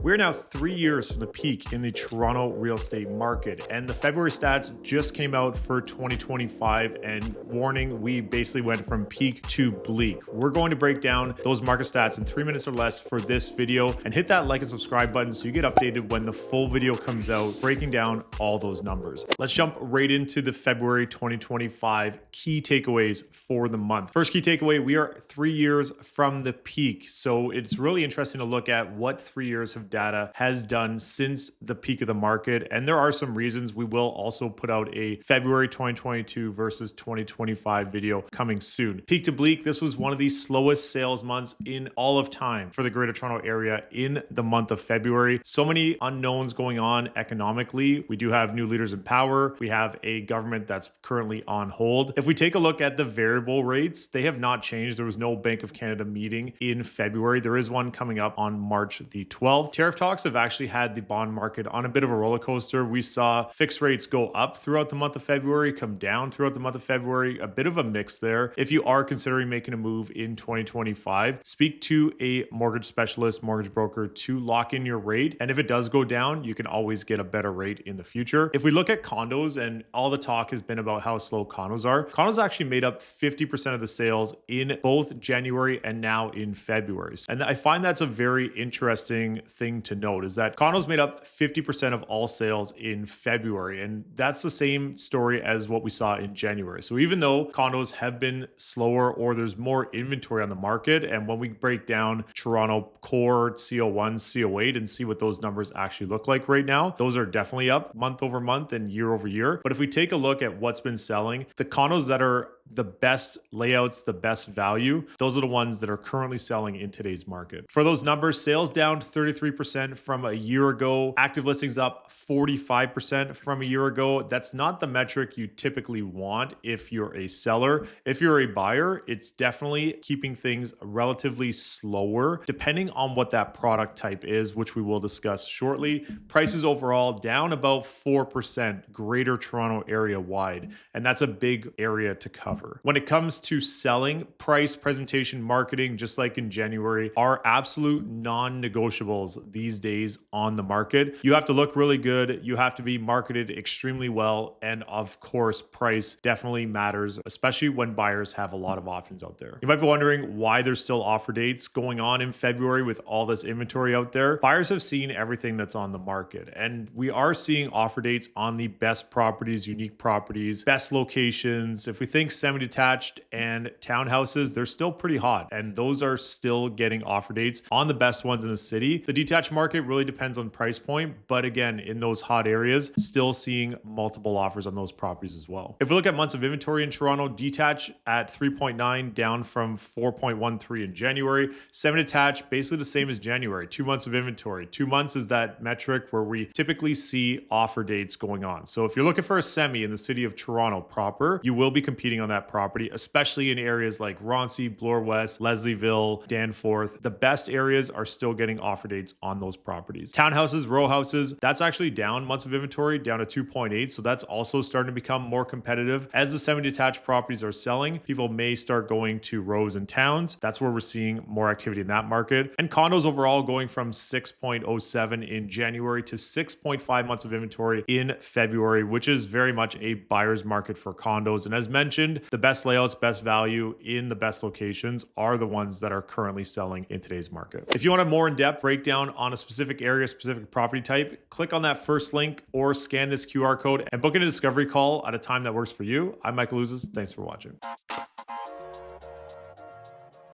We're now 3 years from the peak in the Toronto real estate market, and the February stats just came out for 2025, and warning, we basically went from peak to bleak. We're going to break down those market stats in 3 minutes or less for this video, and hit that like and subscribe button so you get updated when the full video comes out, breaking down all those numbers. Let's jump right into the February 2025 key takeaways for the month. First key takeaway, we are 3 years from the peak. So it's really interesting to look at what 3 years of data has done since the peak of the market. And there are some reasons. We will also put out a February 2022 versus 2025 video coming soon. Peak to bleak, this was one of the slowest sales months in all of time for the Greater Toronto Area in the month of February. So many unknowns going on economically. We do have new leaders in power. We have a government that's currently on hold. If we take a look at the variable rates, they have not changed. There was no Bank of Canada meeting in February. There is one coming up on March the 12th. Tariff talks have actually had the bond market on a bit of a roller coaster. We saw fixed rates go up throughout the month of February, come down throughout the month of February, a bit of a mix there. If you are considering making a move in 2025, speak to a mortgage specialist, mortgage broker to lock in your rate. And if it does go down, you can always get a better rate in the future. If we look at condos, and all the talk has been about how slow condos are, condos actually made up 50% of the sales in both January and now in February. And I find that's a very interesting thing to note, is that condos made up 50% of all sales in February. And that's the same story as what we saw in January. So even though condos have been slower or there's more inventory on the market, and when we break down Toronto core CO1, CO8 and see what those numbers actually look like right now, those are definitely up month over month and year over year. But if we take a look at what's been selling, the condos that are the best layouts, the best value, those are the ones that are currently selling in today's market. For those numbers, sales down 33% from a year ago, active listings up 45% from a year ago. That's not the metric you typically want if you're a seller. If you're a buyer, it's definitely keeping things relatively slower, depending on what that product type is, which we will discuss shortly. Prices overall down about 4% Greater Toronto Area wide, and that's a big area to cover. When it comes to selling, price, presentation, marketing, just like in January, are absolute non-negotiables these days on the market. You have to look really good. You have to be marketed extremely well. And of course, price definitely matters, especially when buyers have a lot of options out there. You might be wondering why there's still offer dates going on in February with all this inventory out there. Buyers have seen everything that's on the market, and we are seeing offer dates on the best properties, unique properties, best locations. If we think semi-detached and townhouses, they're still pretty hot, and those are still getting offer dates on the best ones in the city. The detached market really depends on price point, but again, in those hot areas, still seeing multiple offers on those properties as well. If we look at months of inventory in Toronto, detached at 3.9, down from 4.13 in January. Semi-detached, basically the same as January, 2 months of inventory. 2 months is that metric where we typically see offer dates going on. So if you're looking for a semi in the city of Toronto proper, you will be competing on that property, especially in areas like Roncy, Bloor West, Leslieville, Danforth. The best areas are still getting offer dates on those properties. Townhouses, row houses, that's actually down months of inventory, down to 2.8. So that's also starting to become more competitive. As the semi-detached properties are selling, people may start going to rows and towns. That's where we're seeing more activity in that market. And condos overall going from 6.07 in January to 6.5 months of inventory in February, which is very much a buyer's market for condos. And as mentioned, the best layouts, best value in the best locations are the ones that are currently selling in today's market. If you want a more in-depth breakdown on a specific area, specific property type, click on that first link or scan this QR code and book in a discovery call at a time that works for you. I'm Michael Ouzas. Thanks for watching.